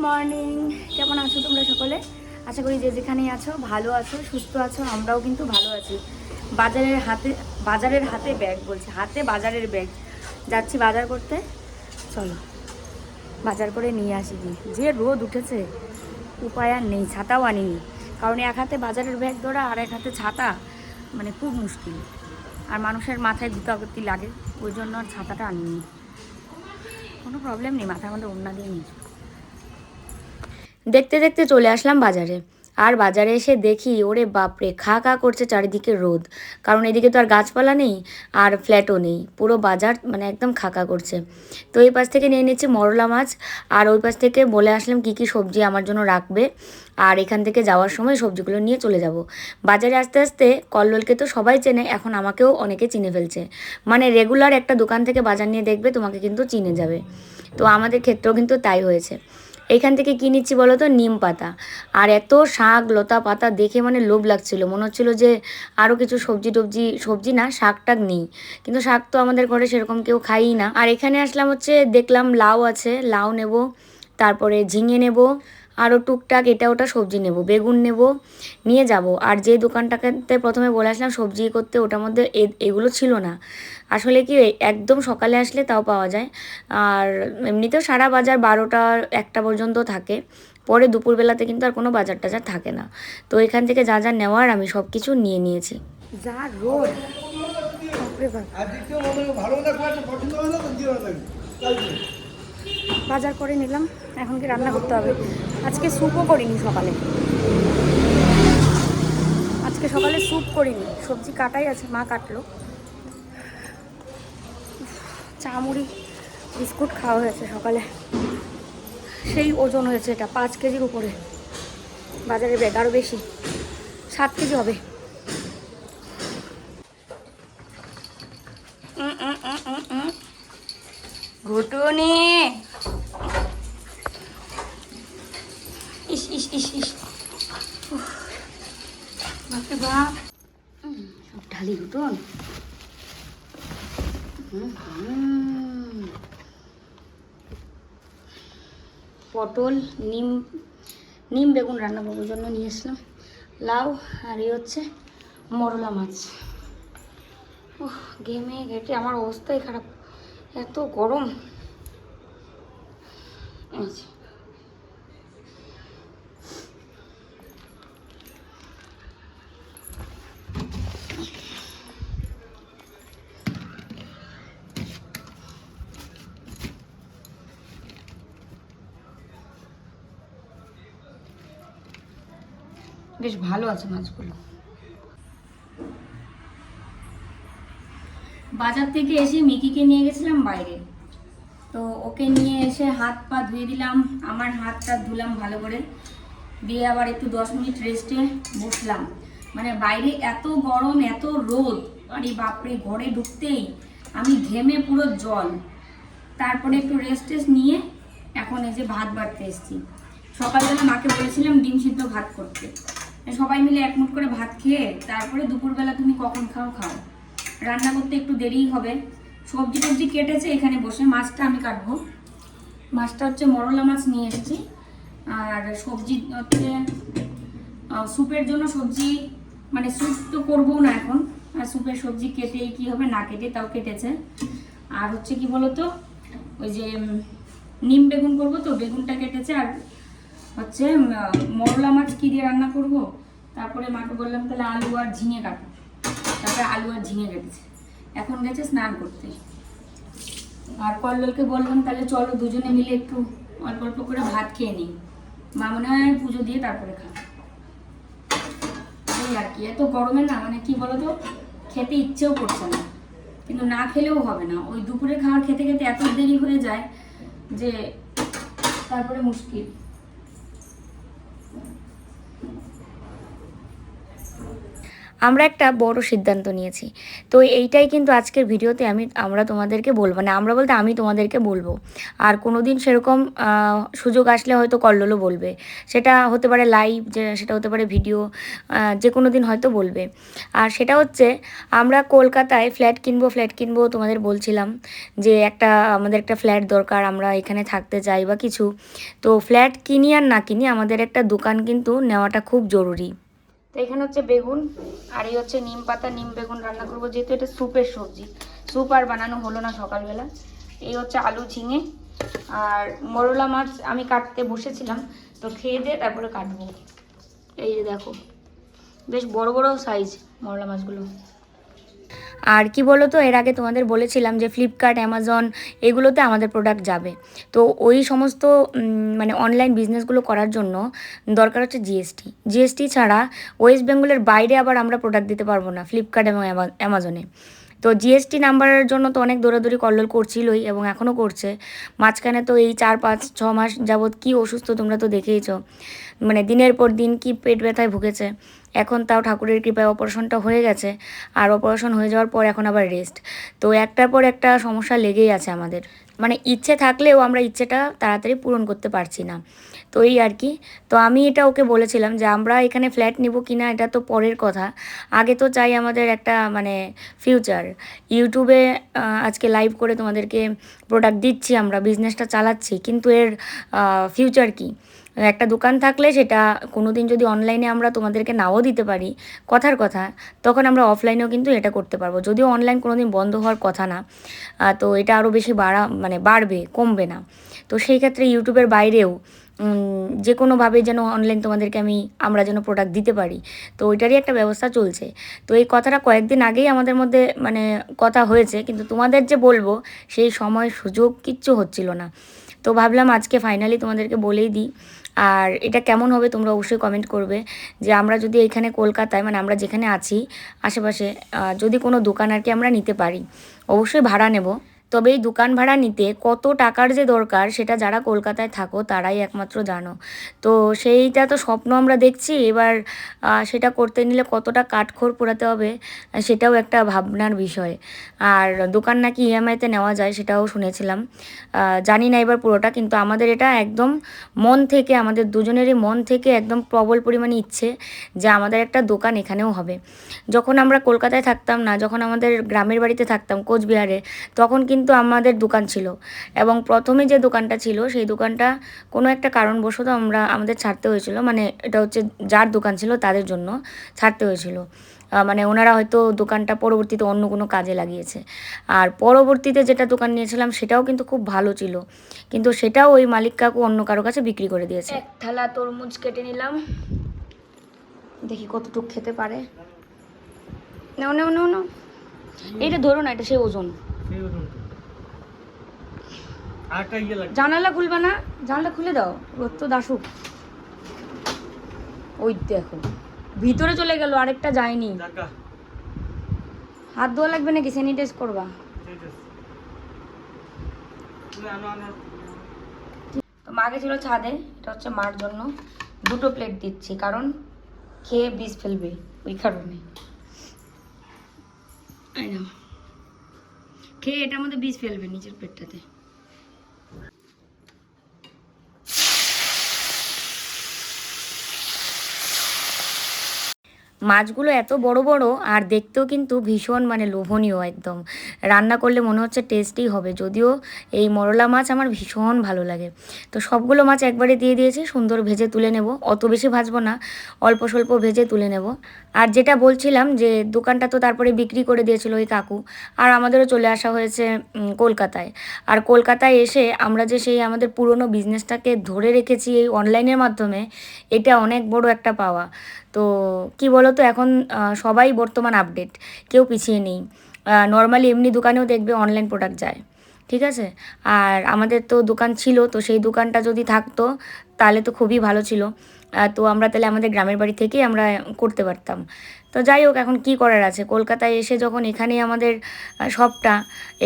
Morning, কেমন আছো তোমরা সকলে? আশা করি যে যেখানেই আছো ভালো আছো, সুস্থ আছো। আমরাও কিন্তু ভালো আছি। বাজারের হাতে ব্যাগ বলছে, হাতে বাজারের ব্যাগ। যাচ্ছি বাজার করতে, চলো বাজার করে নিয়ে আসি। কি যে রোদ উঠেছে, উপায় আর নেই। ছাতাও আনিনি, কারণ এক হাতে বাজারের ব্যাগ ধরা আর এক হাতে ছাতা, মানে খুব মুশকিল। আর মানুষের মাথায় গুতাগুতি লাগে, ওই জন্য আর ছাতাটা আনিনি। কোনো প্রবলেম নেই, মাথার মধ্যে ওড়না দিয়ে নিয়েছি। দেখতে দেখতে চলে আসলাম বাজারে। আর বাজারে এসে দেখি, ওরে বাপরে, খা খা করছে চারিদিকে রোদ। কারণ এদিকে তো আর গাছপালা নেই, আর ফ্ল্যাটও নেই, পুরো বাজার মানে একদম খাকা করছে। তো এই পাশ থেকে নিয়ে নিচ্ছি মরলা মাছ, আর ওই পাশ থেকে বলে আসলাম কী কী সবজি আমার জন্য রাখবে। আর এখান থেকে যাওয়ার সময় সবজিগুলো নিয়ে চলে যাব। বাজারে আস্তে আস্তে কল্লোলকে তো সবাই চেনে, এখন আমাকেও অনেকে চিনে ফেলছে। মানে রেগুলার একটা দোকান থেকে বাজার নিয়ে দেখবে, তোমাকে কিন্তু চিনে যাবে। তো আমাদের ক্ষেত্রেও কিন্তু তাই হয়েছে। এইখান থেকে কী নিচ্ছি বলো তো, নিম পাতা। আর এত শাক লতা পাতা দেখে মানে লোভ লাগছিল, মনে হচ্ছিল যে আরও কিছু সবজি না, শাক টাক নিই। কিন্তু শাক তো আমাদের ঘরে সেরকম কেউ খাইই না। আর এখানে আসলাম হচ্ছে, দেখলাম লাউ আছে, লাউ নেব, তারপরে ঝিঙে নেব, আরও টুকটাক এটা ওটা সবজি নেব, বেগুন নেব, নিয়ে যাব। আর যে দোকানটাতে প্রথমে বলে আসলাম সবজি করতে, ওটার মধ্যে এগুলো ছিল না। আসলে কি, একদম সকালে আসলে তাও পাওয়া যায়। আর এমনিতেও সারা বাজার 12টা 1টা পর্যন্ত থাকে। পরে দুপুরবেলাতে কিন্তু আর কোনো বাজার টাজার থাকে না। তো এখান থেকে যা যা নেওয়ার আমি সব কিছু নিয়ে নিয়েছি। যা রোদ, বাজার করে নিলাম। এখন কি রান্না করতে হবে? আজকে স্যুপও করিনি সকালে, স্যুপ করিনি। সবজি কাটাই আছে, মা কাটলো। চা মুড়ি বিস্কুট খাওয়া হয়েছে সকালে, সেই ওজন হয়েছে এটা 5 কেজির উপরে। বাজারের ব্যাগ আরও বেশি, 7 কেজি হবে। ঘুটুনি, ইস ইস ইস ইস, বাপরে বাপ, সব ঢালি ঘুটুন। পটল, নিম বেগুন রান্না করার জন্য নিয়ে এসলাম, লাউ, আর এই হচ্ছে মরলা মাছ। ঘেমে ঘেটে আমার অবস্থাই খারাপ, এত গরম। বেশ ভালো আছে মাছগুলো। বাজার থেকে এসে মিকিকে নিয়ে গেছিলাম বাইরে, তো ওকে নিয়ে এসে হাত পা ধুয়ে দিলাম, আমার হাতটা ধুলাম ভালো করে, দিয়ে আবার একটু 10 মিনিট রেস্টে বসলাম। মানে বাইরে এত গরম, এত রোদ, আরে বাপরে, ঘরে ঢুকতেই আমি ঘেমে পুরো জল। তারপরে একটু রেস্ট নিয়ে এখন এই যে ভাত বাড়তে এসেছি। সকালবেলা মাকে বলেছিলাম ডিম সিদ্ধ ভাত করতে, সবাই মিলে এক মুঠ করে ভাত খেয়ে তারপরে দুপুরবেলা তুমি কখন খাও। রান্না করতে একটু দেরিই হবে। সবজি কেটেছে এখানে বসে, মাছটা আমি কাটবো। মাছটা হচ্ছে মরলা মাছ নিয়ে এসেছি। আর সবজি হচ্ছে স্যুপের জন্য সবজি, মানে স্যুপ তো করবো না এখন, আর স্যুপের সবজি কেটে কি হবে, না কেটে তাও কেটেছে। আর হচ্ছে কি বলতো, ওই যে নিম বেগুন করবো, তো বেগুনটা কেটেছে। আর হচ্ছে মরলা মাছ কি দিয়ে রান্না করব, তারপরে মাকে বললাম তাহলে আলু আর ঝিঙে কাটো, তারপরে আলু আর ঝিঙে কেটেছে। এখন গেছে স্নান করতে। আর কল্লোলকে বললাম তাহলে চলো দুজনে মিলে একটু অল্প অল্প করে ভাত খেয়ে নিই, মা মনে হয় পুজো দিয়ে তারপরে খাবো। এই আর কি, এত গরমে না, মানে কি বলতো, খেতে ইচ্ছেও করছে না, কিন্তু না খেলেও হবে না। ওই দুপুরে খাবার খেতে খেতে এত দেরি হয়ে যায় যে তারপরে মুশকিল। আমরা একটা বড় সিদ্ধান্ত নিয়েছি। তো এইটাই কিন্তু আজকের ভিডিওতে আমরা তোমাদেরকে বলবো, মানে আমরা বলতে আমি তোমাদেরকে বলবো। আর কোনো দিন সেরকম সুযোগ আসলে হয়তো কল্লোলও বলবে। সেটা হতে পারে লাইভ, সেটা হতে পারে ভিডিও, যে কোনো দিন হয়তো বলবে। আর সেটা হচ্ছে আমরা কলকাতায় ফ্ল্যাট কিনবো তোমাদের বলছিলাম যে আমাদের একটা ফ্ল্যাট দরকার, আমরা এখানে থাকতে চাই বা কিছু। তো ফ্ল্যাট কিনি আর না কিনি, আমাদের একটা দোকান কিন্তু নেওয়াটা খুব জরুরি। তো এখানে হচ্ছে বেগুন, আর এই হচ্ছে নিম পাতা, নিম বেগুন রান্না করবো, যেহেতু এটা স্যুপের সবজি। স্যুপ আর বানানো হলো না সকালবেলা। এই হচ্ছে আলু, ঝিঙে আর মরলা মাছ আমি কাটতে বসেছিলাম, তো খেয়ে দিয়ে তারপরে কাটবো। এই যে দেখো, বেশ বড় বড় সাইজ মরলা মাছগুলো। আর কি বলো তো, এর আগে তোমাদের বলেছিলাম যে ফ্লিপকার্ট, অ্যামাজন এগুলোতে আমাদের প্রোডাক্ট যাবে। তো ওই সমস্ত মানে অনলাইন বিজনেসগুলো করার জন্য দরকার হচ্ছে জিএসটি ছাড়া ওয়েস্ট বেঙ্গলের বাইরে আবার আমরা প্রোডাক্ট দিতে পারবো না ফ্লিপকার্ট এবং অ্যামাজনে। তো জিএসটি নাম্বারের জন্য তো অনেক দৌড়াদৌড়ি কল্লোল করছিলই এবং এখনও করছে। মাঝখানে তো এই 4-5-6 মাস যাবৎ কী অসুস্থ তোমরা তো দেখেইছো, মানে দিনের পর দিন কি পেট ব্যথায় ভুগেছে। এখন তাও ঠাকুরের কৃপায় অপারেশনটা হয়ে গেছে, আর অপারেশন হয়ে যাওয়ার পর এখন আবার রেস্ট। তো একটার পর একটা সমস্যা লেগেই আছে আমাদের, মানে ইচ্ছে থাকলেও আমরা ইচ্ছেটা তাড়াতাড়ি পূরণ করতে পারছি না। তো এই আর কি। তো আমি এটা ওকে বলেছিলাম যে আমরা এখানে ফ্ল্যাট নিব কি না এটা তো পরের কথা, আগে তো চাই আমাদের একটা মানে ফিউচার। ইউটিউবে আজকে লাইভ করে তোমাদেরকে প্রোডাক্ট দিচ্ছি, আমরা বিজনেসটা চালাচ্ছি, কিন্তু এর ফিউচার কি? একটা দোকান থাকলে সেটা কোনো দিন যদি অনলাইনে আমরা তোমাদেরকে নাও দিতে পারি, কথার কথা, তখন আমরা অফলাইনেও কিন্তু এটা করতে পারবো। যদিও অনলাইন কোনো দিন বন্ধ হওয়ার কথা না, তো এটা আরও বেশি বাড়বে, কমবে না। তো সেই ক্ষেত্রে ইউটিউবের বাইরেও যে কোনোভাবে যেন অনলাইন তোমাদেরকে আমরা যেন প্রোডাক্ট দিতে পারি, তো ওইটারই একটা ব্যবস্থা চলছে। তো এই কথাটা কয়েকদিন আগেই আমাদের মধ্যে মানে কথা হয়েছে, কিন্তু তোমাদের যে বলবো সেই সময় সুযোগ কিচ্ছু হচ্ছিল না। তো ভাবলাম আজকে ফাইনালি তোমাদেরকে বলেই দিই। আর এটা কেমন হবে তোমরা অবশ্যই কমেন্ট করবে, যে আমরা যদি এখানে কলকাতায়, মানে আমরা যেখানে আছি আশেপাশে যদি কোনো দোকান আর কি আমরা নিতে পারি, অবশ্যই ভাড়া নেব। তবে এই দোকান ভাড়া নিতে কত টাকার যে দরকার সেটা যারা কলকাতায় থাকো তারাই একমাত্র জানো। তো সেইটা তো স্বপ্ন আমরা দেখছি, এবার সেটা করতে নিলে কতটা কাঠখড় পোড়াতে হবে সেটাও একটা ভাবনার বিষয়। আর দোকান নাকি ইএমআইতে নেওয়া যায় সেটাও শুনেছিলাম, জানি না এবার পুরোটা, কিন্তু আমাদের এটা একদম মন থেকে, আমাদের দুজনেরই মন থেকে একদম প্রবল পরিমাণে ইচ্ছে যে আমাদের একটা দোকান এখানেও হবে। যখন আমরা কলকাতায় থাকতাম না, যখন আমাদের গ্রামের বাড়িতে থাকতাম কোচবিহারে, তখন কিন্তু আমাদের দোকান ছিল, এবং প্রথমে যে দোকানটা ছিল সেই দোকানটা কোনো একটা কারণবশত আমাদের ছাড়তে হয়েছিল, মানে এটা হচ্ছে যার দোকান ছিল তাদের জন্য ছাড়তে হয়েছিল। মানে ওনারা হয়তো দোকানটা পরবর্তীতে অন্য কোনো কাজে লাগিয়েছে। আর পরবর্তীতে যেটা দোকান নিয়েছিলাম সেটাও কিন্তু খুব ভালো ছিল, কিন্তু সেটাও ওই মালিক কাকু অন্য কারো কাছে বিক্রি করে দিয়েছে। এক থালা তরমুজ কেটে নিলাম, দেখি কতটুকু খেতে পারে। নাও নাও নাও নাও, এইটা ধরো না, এটা সেই ওজন। জানালা খুলবা না? জানালা খুলে দাও, রোদ তো দাসুক। ওই দেখো ভিতরে চলে গেল, আরেকটা যায়নি। হাত ধোয়া লাগবে নাকি স্যানিটাইজ করবা? তো মা গেছিল ছাদে, এটা হচ্ছে মার জন্য 2টো প্লেট দিচ্ছি, কারণ খেয়ে বিষ ফেলবে ওই কারণে। খেয়ে এটার মধ্যে বিষ ফেলবে নিচের পেটটাতে। মাছগুলো এত বড় বড় আর দেখতেও কিন্তু ভীষণ মানে লোভনীয় একদম, রান্না করলে মনে হচ্ছে টেস্টি হবে। যদিও এই মরলা মাছ আমার ভীষণ ভালো লাগে। তো সবগুলো মাছ একবারে দিয়ে দিয়েছি, সুন্দর ভেজে তুলে নেব, অত বেশি ভাজবো না, অল্প স্বল্প ভেজে তুলে নেব। আর যেটা বলছিলাম যে দোকানটা তো তারপরে বিক্রি করে দিয়েছিল ওই কাকু, আর আমাদেরও চলে আসা হয়েছে কলকাতায়। আর কলকাতায় এসে আমরা যে সেই আমাদের পুরনো বিজনেসটাকে ধরে রেখেছি এই অনলাইনের মাধ্যমে, এটা অনেক বড় একটা পাওয়া। তো কি বলো তো, এখন সবাই বর্তমান আপডেট, কেউ পিছিয়ে নেই। নর্মালি এমনি দোকানেও দেখবে অনলাইন প্রোডাক্ট যায়, ঠিক আছে। আর আমাদের তো দোকান ছিল, তো সেই দোকানটা যদি থাকতো তাহলে তো খুবই ভালো ছিল। তো আমরা তাহলে আমাদের গ্রামের বাড়ি থেকেই আমরা করতে পারতাম। তো যাই হোক, এখন কি করার আছে, কলকাতায় এসে যখন এখানেই আমাদের সবটা,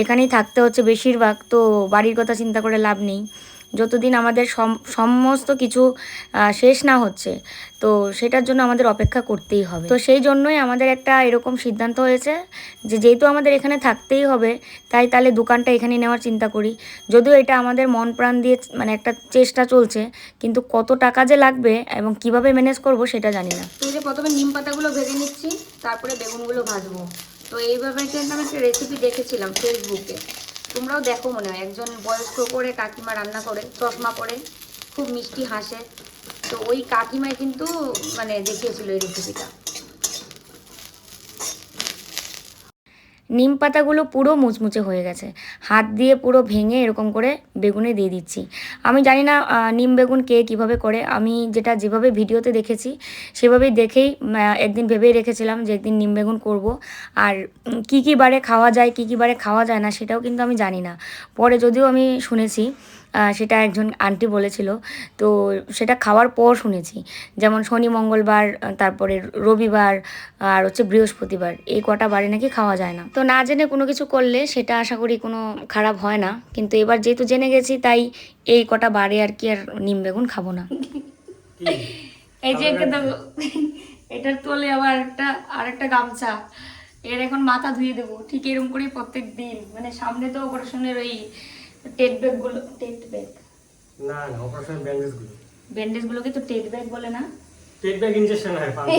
এখানেই থাকতে হচ্ছে বেশিরভাগ, তো বাড়ির কথা চিন্তা করে লাভ নেই। যতদিন আমাদের সমস্ত কিছু শেষ না হচ্ছে, তো সেটার জন্য আমাদের অপেক্ষা করতেই হবে। তো সেই জন্যই আমাদের একটা এরকম সিদ্ধান্ত হয়েছে যে যেহেতু আমাদের এখানে থাকতেই হবে, তাহলে দোকানটা এখানে নেওয়ার চিন্তা করি। যদিও এটা আমাদের মন প্রাণ দিয়ে মানে একটা চেষ্টা চলছে, কিন্তু কত টাকা যে লাগবে এবং কিভাবে ম্যানেজ করব সেটা জানি না। তো এই যে প্রথমে নিম পাতাগুলো ভেজে নিচ্ছি, তারপরে বেগুনগুলো ভাজবো। তো এইভাবে কিন্তু আমি একটা রেসিপি দেখেছিলাম ফেসবুকে, তোমরাও দেখো মনে হয়, একজন বয়স্ক করে কাকিমা রান্না করে, চশমা পরে, খুব মিষ্টি হাসে। তো ওই কাকিমাই কিন্তু মানে দেখিয়েছিল এই রেসিপিটা। নিম পাতাগুলো পুরো মুচমুচে হয়ে গেছে, হাত দিয়ে পুরো ভেঙে এরকম করে বেগুনে দিয়ে দিচ্ছি। আমি জানি না নিম বেগুন কে কীভাবে করে, আমি যেভাবে ভিডিওতে দেখেছি সেভাবেই দেখেই একদিন ভেবেই রেখেছিলাম যে একদিন নিম বেগুন করবো। আর কী কী বারে খাওয়া যায়, কী কী বারে খাওয়া যায় না সেটাও কিন্তু আমি জানি না। পরে যদিও আমি শুনেছি, সেটা একজন আন্টি বলেছিল, তো সেটা খাওয়ার পর শুনেছি। যেমন শনি, মঙ্গলবার, তারপরে রবিবার, আর হচ্ছে বৃহস্পতিবার, এই কটা বারে নাকি খাওয়া যায় না। তো না জেনে কোনো কিছু করলে সেটা আশা করি কোনো খারাপ হয় না, কিন্তু এবার যেহেতু জেনে গেছি তাই এই কটা বারে আর কি আর নিম বেগুন খাবো না। এই যে এটার তোলে আবার আরেকটা গামছা, এর এখন মাথা ধুয়ে দেবো ঠিক এরকম করেই প্রত্যেক দিন। মানে সামনে তো অপারেশনের ওই ব্যান্ডেজগুলোকে তো টেট ব্যাগ বলে না, টেট ব্যাগ ইনজেকশন হয় পাবে।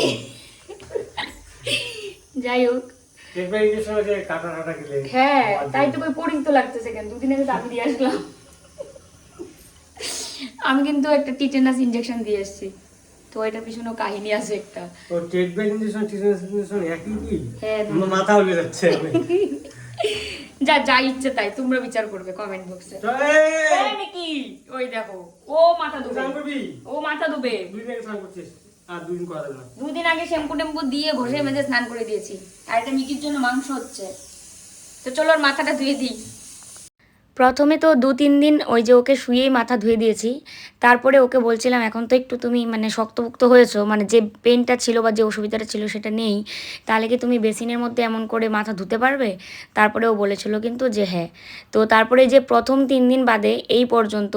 যাই হোক, টেট ব্যাগ ইনজেকশন আছে কাটা গেলে। হ্যাঁ, তাই তো বোরিং তো লাগতেছে কেন, দুদিন আগে দাবি দিয়ে আসলাম। আমি কিন্তু একটা টিটেনাস ইনজেকশন দিয়ে এসেছি, তো এটার পিছনে কাহিনী আছে একটা। তো TET bag injection tetanus injection একই কি? হ্যাঁ, মাথা উল্টে যাচ্ছে। যা ইচ্ছে তাই তোমরা বিচার করবে কমেন্ট বক্সে। নাকি ওই দেখো, ও মাথা ধুবে, ও মাথা ধুবে। দুদিন আগে শ্যাম্পু টেম্পু দিয়ে ঘষে মেজে স্নান করে দিয়েছি, আর এটা মিকির জন্য মাংস হচ্ছে। তো চলো ওর মাথাটা ধুয়ে দিই। প্রথমে তো 2-3 দিন ওই যে ওকে শুয়েই মাথা ধুয়ে দিয়েছি, তারপরে ওকে বলছিলাম এখন তো একটু তুমি মানে শক্তপোক্ত হয়েছো, মানে যে পেনটা ছিল বা যে অসুবিধাটা ছিল সেটা নেই, তাহলে কি তুমি বেসিনের মধ্যে এমন করে মাথা ধুতে পারবে? তারপরে ও বলেছিল কিন্তু যে হ্যাঁ। তো তারপরে যে প্রথম 3 দিন বাদে এই পর্যন্ত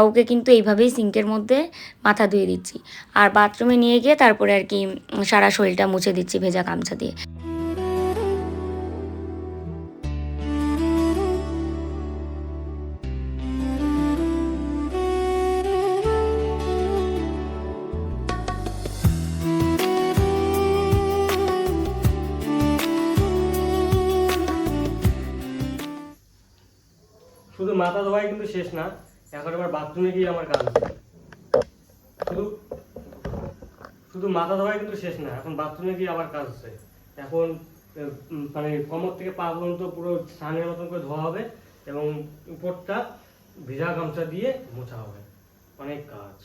ওকে কিন্তু এইভাবেই সিঙ্কের মধ্যে মাথা ধুয়ে দিচ্ছি, আর বাথরুমে নিয়ে গিয়ে তারপরে আর কি সারা শরীরটা মুছে দিচ্ছি ভেজা গামছা দিয়ে। শুধু মাথা ধোয়াই কিন্তু শেষ না, এখন আবার বাথরুমে গিয়ে আমার কাজ। শুধু মাথা ধোয়াই কিন্তু শেষ না, এখন বাথরুমে গিয়ে আবার কাজ আছে। এখন মানে কোমর থেকে পা পর্যন্ত পুরো স্নানের মতন করে ধোয়া হবে এবং উপরটা ভিজা গামছা দিয়ে মোছা হবে। অনেক কাজ,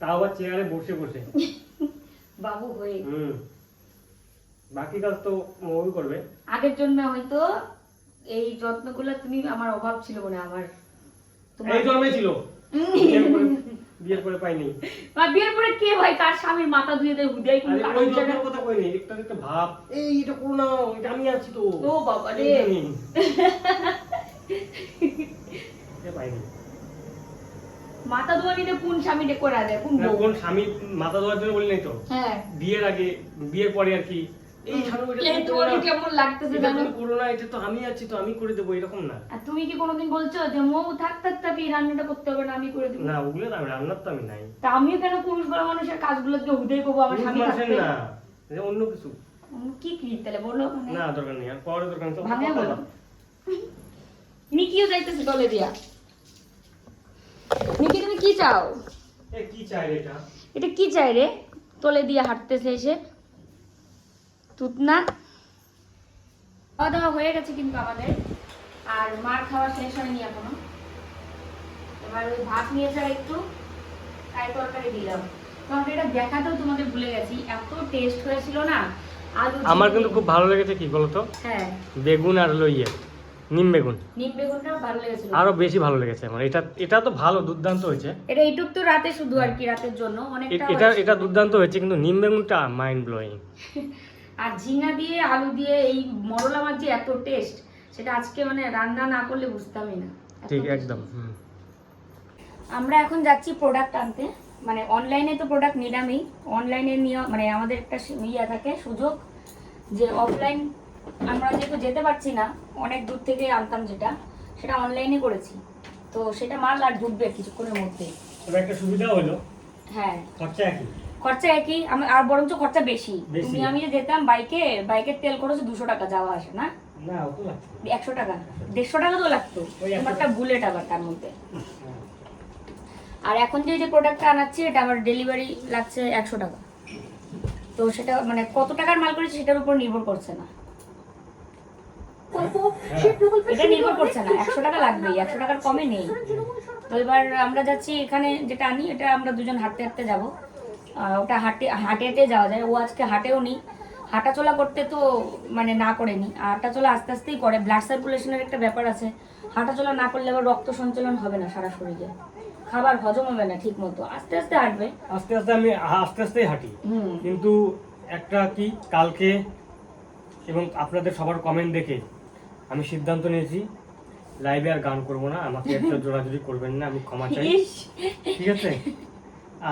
তাও আবার চেয়ারে বসে বসে বাবু হয়ে। বাকি কাজ তো মৌই করবে। আগের জন্য হয়তো এই যত্নগুলো তুমি আমার অভাব ছিল মনে, আমার এই জন্মে ছিল, বিয়ের পরে পাইনি। আর বিয়ের পরে কে ভাই কার স্বামীর মাথা ধুয়ে দেয় হুদাই কোন ওই জন্মের কথা কইনি, একটা ভাব এই এটা করো না, এটা আমি আছি তো। ও বাবা রে, পাইনি। মাথা ধোয়া নিতে কোন স্বামীটা করে দেয়, কোন স্বামী মাথা ধোয়ার জন্য বলি নাই তো। হ্যাঁ, বিয়ের আগে, বিয়ের পরে আর কি এই কেমন লাগতেছে জানো, করোনা এটা তো আমি আছি তো আমি করে দেবো, এরকম না। আর তুমি কি কোনোদিন বলছো যে মৌ থাক এই রান্নাটা করতে হবে না, আমি করে দেবো? না, ওগুলো না, রান্নার তো আমি নাই। তা আমিও কেন পুরুষ বড় মানুষের কাজগুলোকে হুদাই করবো আমার স্বামী থাকবে না, অন্য কিছু কি কি তাহলে বলো না, দরকার নেই, আর পরে দরকার নেই। ভাঙে বলো, মিকিও যাইতেছে দলে দিয়া। মিকি তুমি কি চাও? কি চাই এটা? এটা কি চাই রে? তলে দিয়ে হাঁটতেছে এসে তুতনা। খাওয়া দাওয়া হয়ে গেছে কিন্তু আমাদের, আর মার খাওয়া শেষ হয়নি এখনো। এবার ওই ভাত নিয়েছে আর একটু, তাই তরকারি দিলাম। তরকারি এটা দেখাতেও তোমাদের ভুলে গেছি, এত টেস্ট হয়েছিল না। আলু আমার কিন্তু খুব ভালো লেগেছে, কি বলতো, হ্যাঁ বেগুন আর লইয়ে নিম বেগুনটা ভালো লেগেছিল, আরো বেশি ভালো লেগেছে আমার। এটা তো ভালো, দুর্দান্ত হয়েছে। এটা এইটুক তো রাতে শুধু আর কি, রাতের জন্য অনেকটা। এটা দুর্দান্ত হয়েছে, কিন্তু নিম বেগুনটা মাইন্ড ব্লোয়িং। আর ঝিঙা দিয়ে আলু দিয়ে এই মরলা মাছ যে এত টেস্ট, সেটা আজকে মানে রান্না না করলে বুঝতামই না। ঠিক একদম। আমরা এখন যাচ্ছি প্রোডাক্ট আনতে, মানে অনলাইনে তো প্রোডাক্ট নিলামই, অনলাইনে নিয়ে মানে আমাদের একটা ইয়ে থাকে সুযোগ যে অফলাইন আমরা যেহেতু যেতে পারছি না, অনেক দূর থেকে আনতাম যেটা, সেটা অনলাইনে করেছি। তো সেটা মাল আর ঢুকবে কিছুক্ষণের মধ্যে। তবে একটা সুবিধা হলো, হ্যাঁ খরচা একই, আর বরঞ্চ খরচা বেশি। তুমি আমি যে যেতাম বাইকের তেল খরচ 200 টাকা যাওয়া আসে, না 100 টাকা 150 টাকা তো লাগতো, একটা বুলেট আবার তার মধ্যে। আর এখন যে প্রোডাক্টটা আনাচ্ছি এটা আমার ডেলিভারি লাগছে 100 টাকা। তো সেটা মানে কত টাকার মাল করেছি সেটার উপর নির্ভর করছে না, এটা নির্ভর করছে না, 100 টাকা লাগবেই, 100 টাকার কমে নেই। তো এবার আমরা যাচ্ছি, এখানে যেটা আনি এটা আমরা দুজন হাঁটতে হাঁটতে যাবো। ওটা হাঁটে হেঁটে যাওয়া যায়, ও আজকে হাঁটেও নি, হাঁটাচলা করতে তো মানে না করেনি, হাঁটাচলা আস্তে আস্তেই করে, ব্লাড সার্কুলেশনের একটা ব্যাপার আছে, হাঁটাচলা না করলে আবার রক্ত সঞ্চালন হবে না সারা শরীরে, খাবার হজম হবে না ঠিক মতো, আস্তে আস্তে হাঁটবে। আমি আস্তে আস্তেই হাঁটি, কিন্তু একটা কি কালকে এবং আপনাদের সবার কমেন্ট দেখে আমি সিদ্ধান্ত নিয়েছি লাইভে আর গান করব না, আমাকে একটা জোরাজুরি করবেন না, আমি ক্ষমা চাই, ঠিক আছে?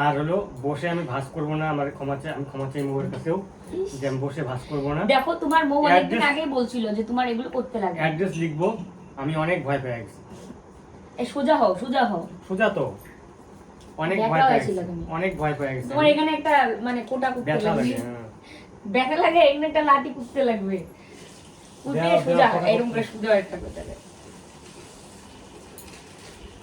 আর হলো বসে আমি ভাস করব না, আমার ক্ষমা চাই, আমি ক্ষমা চাই মোবাইলের কাছেও যে আমি বসে ভাস করব না। দেখো তোমার বউ অনেকদিন আগে বলছিল যে তোমার এগুলো করতে লাগে, অ্যাড্রেস লিখবো, আমি অনেক ভয় পেয়ে গেছি। এই সোজা হও সোজা তো অনেক ভয় পেয়ে গেছি, অনেক ভয় পেয়ে গেছি। তোমার এখানে একটা মানে কোটা কুটতে লাগবে, ব্যথা লাগে, এখানে একটা লাঠি কুটতে লাগবে, কুটে সোজা এরকম করে সোজা একটা করতে লাগে।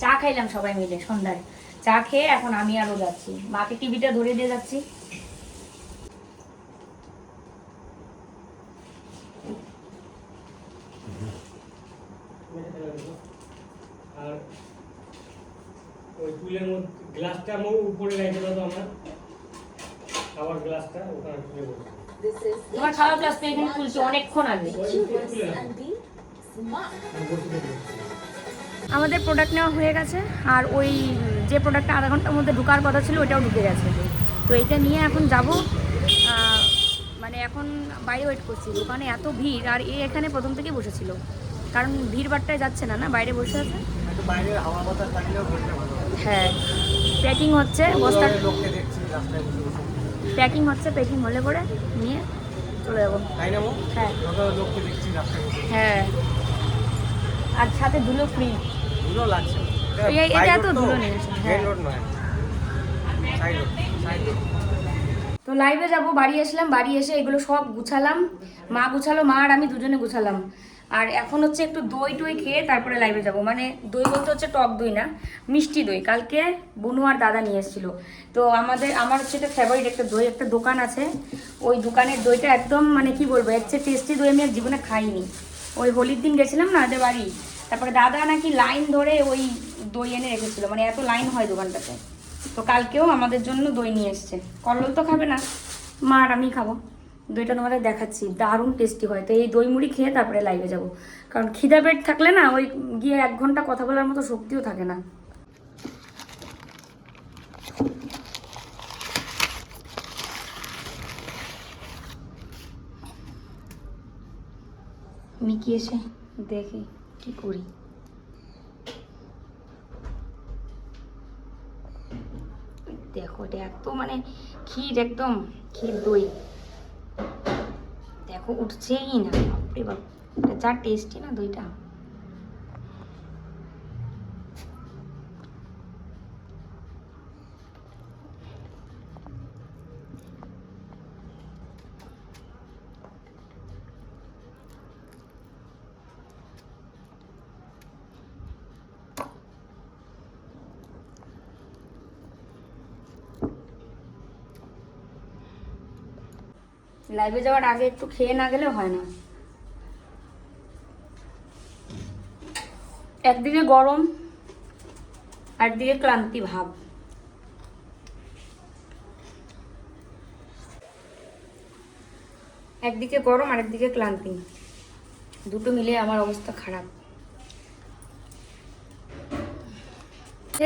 চা খাইলাম সবাই মিলে সন্ধ্যায়, চা খেয়ে এখন আমি আরো যাচ্ছি, মাকে টিভিটা ধরে দিয়ে যাচ্ছি। আর ওই টুলের মধ্যে গ্লাসটা আমার উপরে রেখে দাও, আমরা খাবার গ্লাসটা ওখানে তুলে বসে, তোমার খাওয়ার গ্লাস তো এখানে তুলছি অনেকক্ষণ আগে। আমাদের প্রোডাক্ট নেওয়া হয়ে গেছে, আর ওই যে প্রোডাক্টটা আধা ঘন্টার মধ্যে ঢোকার কথা ছিল ওটাও ঢুকে গেছে। তো এটা নিয়ে এখন যাব, মানে এখন বাইরে ওয়েট করছি, দোকানে এত ভিড়, আর এখানে প্রথম থেকে বসেছিল, কারণ ভিড় বাট্টায় যাচ্ছে না, বাইরে বসে আছে। হ্যাঁ, প্যাকিং হচ্ছে, বস্তার প্যাকিং হচ্ছে, প্যাকিং হলে পরে নিয়ে চলে যাবো। হ্যাঁ হ্যাঁ, আর সাথে ধুলো ফ্রি, এটা তো ধুলো নেই। তো লাইভে যাব, বাড়ি আসলাম, বাড়ি এসে এগুলো সব গুছালাম, মা গুছালো, মা আর আমি দুজনে গুছালাম। আর এখন হচ্ছে একটু দই টই খেয়ে তারপরে লাইভে যাব, মানে দই বলতে হচ্ছে টক দই না, মিষ্টি দই, কালকে বুনু আর দাদা নিয়ে এসেছিলো। তো আমার হচ্ছে এটা ফেভারিট একটা দই, একটা দোকান আছে, ওই দোকানের দইটা একদম মানে কি বলবো, এর চেয়ে টেস্টি দই আমি আর জীবনে খাইনি। ওই হোলির দিন গেছিলাম না ওদের বাড়ি, তারপরে দাদা নাকি লাইন ধরে ওই দই এনে রেখেছিলো, মানে এত লাইন হয় দোকানটাতে। তো কালকেও আমাদের জন্য দই নিয়ে এসছে, কল্লোল তো খাবে না, মা আর আমি খাবো। দইটা তোমাদের দেখাচ্ছি, দারুণ টেস্টি হয়। তো এই দই মুড়ি খেয়ে তারপরে লাইভে যাব, কারণ খিদা পেট থাকলে না ওই গিয়ে 1 ঘন্টা কথা বলার মতো শক্তিও থাকে না। মিকি এসে দেখি কি করি। দেখো এটা এত মানে ক্ষীর, একদম ক্ষীর দই, দেখো উঠছেই না, বাপরে বাপ, এটা যা টেস্টি না দইটা। লাইভে যাওয়ার আগে একটু খেয়ে না গেলেও হয় না, একদিকে গরম একদিকে ক্লান্তি ভাব। একদিকে গরম আর একদিকে ক্লান্তি, দুটো মিলে আমার অবস্থা খারাপ।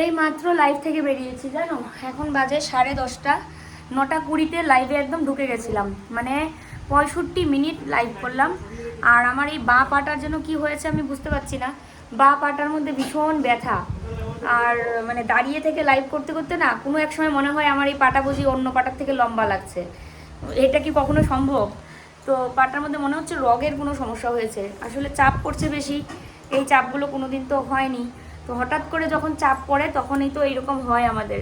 এই মাত্র লাইভ থেকে বেরিয়েছি জানো, এখন বাজে 10:30, 9টা 20-তে লাইভে একদম ঢুকে গেছিলাম, মানে 65 মিনিট লাইভ করলাম। আর আমার এই বাঁ পাটার জন্য কি হয়েছে আমি বুঝতে পারছি না, বাঁ পাটার মধ্যে ভীষণ ব্যথা। আর মানে দাঁড়িয়ে থেকে লাইভ করতে করতে না কোনো এক সময় মনে হয় আমার এই পাটা বুঝি অন্য পাটার থেকে লম্বা লাগছে। এটা কি কখনো সম্ভব? তো পাটার মধ্যে মনে হচ্ছে রগের কোনো সমস্যা হয়েছে, আসলে চাপ পড়ছে বেশি। এই চাপগুলো কোনোদিন তো হয়নি, তো হঠাৎ করে যখন চাপ পড়ে তখনই তো এইরকম হয় আমাদের।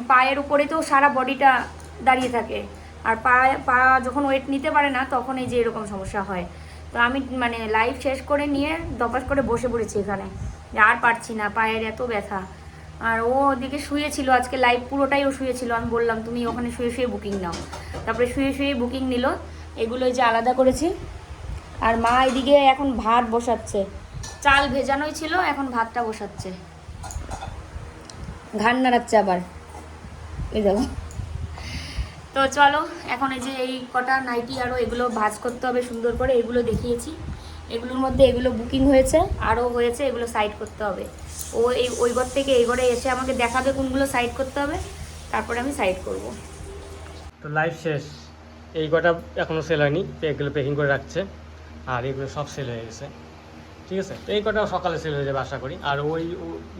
পায়ের উপরে তো সারা বডিটা দাঁড়িয়ে থাকে, আর পা যখন ওয়েট নিতে পারে না তখন এই যে এরকম সমস্যা হয়। তো আমি মানে লাইভ শেষ করে নিয়ে দপাস করে বসে পড়েছি এখানে, আর পারছি না, পায়ের এত ব্যথা। আর ও ওদিকে শুয়েছিল, আজকে লাইভ পুরোটাই ও শুয়েছিল। আমি বললাম তুমি ওখানে শুয়ে শুয়ে বুকিং নাও, তারপরে শুয়ে শুয়ে বুকিং নিল। এগুলো যে আলাদা করেছি। আর মা এদিকে এখন ভাত বসাচ্ছে, চাল ভেজানোই ছিল, এখন ভাতটা বসাচ্ছে। ঘান নাড়াচ্ছে আবার, এই দেখো। তো চলো এখন এই যে এই কটা নাইটি আরও এগুলো ভাঁজ করতে হবে সুন্দর করে। এগুলো দেখিয়েছি, এগুলোর মধ্যে এগুলো বুকিং হয়েছে, আরও হয়েছে, এগুলো সাইড করতে হবে। ও ওই ঘর থেকে এই ঘরে এসে আমাকে দেখাবে কোনগুলো সাইড করতে হবে, তারপরে আমি সাইড করব। তো লাইভ শেষ, এই কটা এখনও সেল হয়নি, এগুলো প্যাকিং করে রাখছে। আর এগুলো সব সেল হয়ে গেছে, ঠিক আছে। তো এই কটা সকালে সেল হয়ে যাবে আশা করি। আর ওই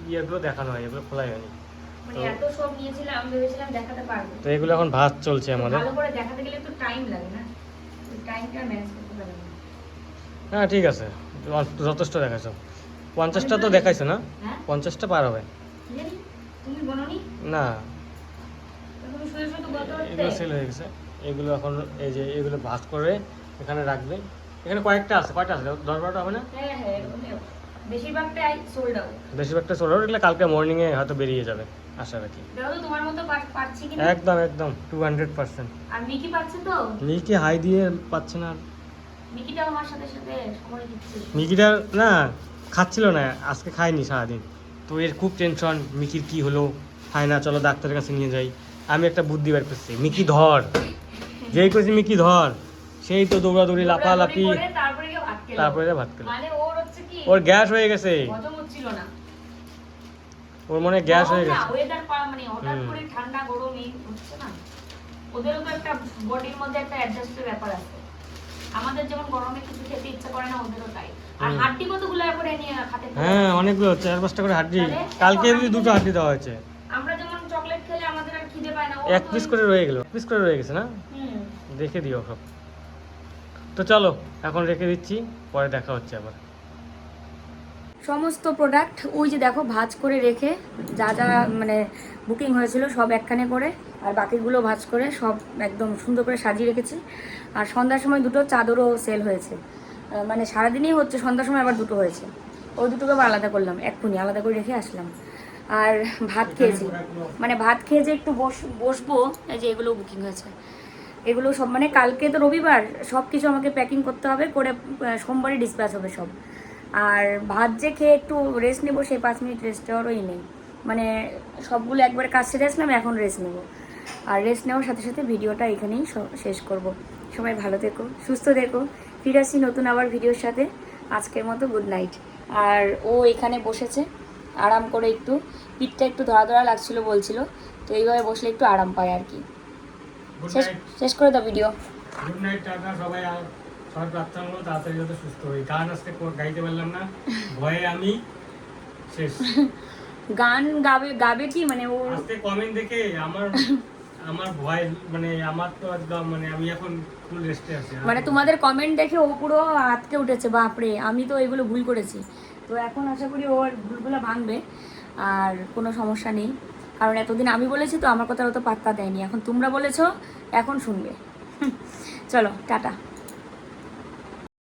ইয়েগুলো দেখানো হয়, এগুলো খোলাই হয়নি। মানে এত সব নিয়েছিলাম, আমি ভেবেছিলাম দেখাতে পারবো। তো এগুলো এখন ভাঁজ চলছে আমাদের। ভালো করে দেখাতে গেলে তো টাইম লাগে না, টাইমটা ম্যানেজ করতে পারি না। হ্যাঁ ঠিক আছে, যথেষ্ট দেখাইছো। 50টা তো দেখাইছো না? হ্যাঁ 50টা পার হবে জানি তুমি বলোনি না। তুমি শুয়ে শুয়ে তো গত এগুলো সেল হয়ে গেছে। এগুলো এখন এই যে এগুলো ভাঁজ করে এখানে রাখবে। এখানে কয়েকটা আছে, কয়টা আছে? 10-12টা হবে না? হ্যাঁ হ্যাঁ বেশিরভাগটাই সোল্ড আউট। বেশিরভাগটা চলে এগুলো কালকে মর্নিংয়ে হয়তো বেরিয়ে যাবে আশা রাখি। দেখো তো তোমার মতো পারছি কিনা। একদম একদম 200%। আর মিকি পাচ্ছে তো? মিকি হাই দিয়ে পাচ্ছে না। মিকিটাও আমার সাথে সাথে সময় দিচ্ছে। মিকিটা না খাচ্ছিল না, আজকে খায়নি সারাদিন। তো এর খুব টেনশন, মিকির কি হলো, খায় না, চলো ডাক্তারের কাছে নিয়ে যাই। আমি একটা বুদ্ধি বের করছি, মিকি ধর। যেই কইছি মিকি ধর, সেই তো দৌড়াদৌড়ি লাফালাফি, তারপরে ভাত খেলো। মানে ওর হচ্ছে কি, ওর গ্যাস হয়ে গেছে, হজম হচ্ছিল না। ওর মনে গ্যাস হয়ে গেছে। ওয়েদার মানে হঠাৎ করে ঠান্ডা গরম এই হচ্ছে না, ওদেরও তো একটা বডির মধ্যে একটা অ্যাডজাস্টের ব্যাপার আছে। আমাদের যেমন গরমে কিছু খেতে ইচ্ছা করে না, ওদেরও তাই। আর হাড্ডি কতগুলো করে নিয়ে খাতে পারে? হ্যাঁ অনেকগুলো, 4-5টা করে হাড্ডি। কালকে যদি 2টো হাড্ডি দেওয়া হয়েছে। আমরা যেমন চকলেট খেলে আমাদের আর খিদে পায় না, এক পিস করে রয়ে গেল, পিস করে রয়ে গেছে না? দেখে দিও সব। তো চলো এখন রেখে দিচ্ছি, পরে দেখা হচ্ছে আবার। সমস্ত প্রোডাক্ট ওই যে দেখো ভাঁজ করে রেখে, যা যা মানে বুকিং হয়েছিল সব একখানে করে, আর বাকিগুলো ভাঁজ করে সব একদম সুন্দর করে সাজিয়ে রেখেছি। আর সন্ধ্যার সময় দুটো চাদরও সেল হয়েছে, মানে সারাদিনই হচ্ছে, সন্ধ্যার সময় আবার দুটো হয়েছে। ওই দুটোকে আবার আলাদা করলাম, এক্ষুনি আলাদা করে রেখে আসলাম। আর ভাত খেয়েছি, মানে ভাত খেয়ে যে একটু বসবো, এই যে এগুলো বুকিং হয়েছে। এগুলো সব মানে কালকে তো রবিবার, সব কিছু আমাকে প্যাকিং করতে হবে, করে সোমবারই ডিসপ্যাচ হবে সব। আর ভাত যে খেয়ে একটু রেস্ট নেবো, সেই 5 মিনিট রেস্ট নেওয়ারই নেই। মানে সবগুলো একবারে কাজ সেরে আসলাম, এখন রেস্ট নেবো। আর রেস্ট নেওয়ার সাথে সাথে ভিডিওটা এখানেই শেষ করব। সবাই ভালো থেকো, সুস্থ থেকো, ফিরে আসছি নতুন আবার ভিডিওর সাথে। আজকের মতো গুড নাইট। আর ও এখানে বসেছে আরাম করে, একটু পিঠটা একটু ধরা ধরা লাগছিলো বলছিল, তো এইভাবে বসলে একটু আরাম পায় আর কি। শেষ করে দাও ভিডিও। গুড নাইট, টাটা সবাই। সবার প্রার্থনা করবো তাড়াতাড়ি যাতে সুস্থ হই। গান আজকে গাইতে পারলাম না, ভয়ে আমি শেষ। গান গাবে কি মানে ও আজকে কমেন্ট দেখে আমার ভয়, মানে আমার তো একদম মানে আমি এখন ফুল রেস্টে আছি। মানে তোমাদের কমেন্ট দেখে ও পুরো আটকে উঠেছে, বাপরে আমি তো এগুলো ভুল করেছি। তো এখন আশা করি ওর ভুলগুলো ভাঙবে, আর কোনো সমস্যা নেই। কারণ এতদিন আমি বলেছি তো আমার কথা অত পাত্তা দেয়নি, এখন তোমরা বলেছো, এখন শুনবে। চলো টাটা।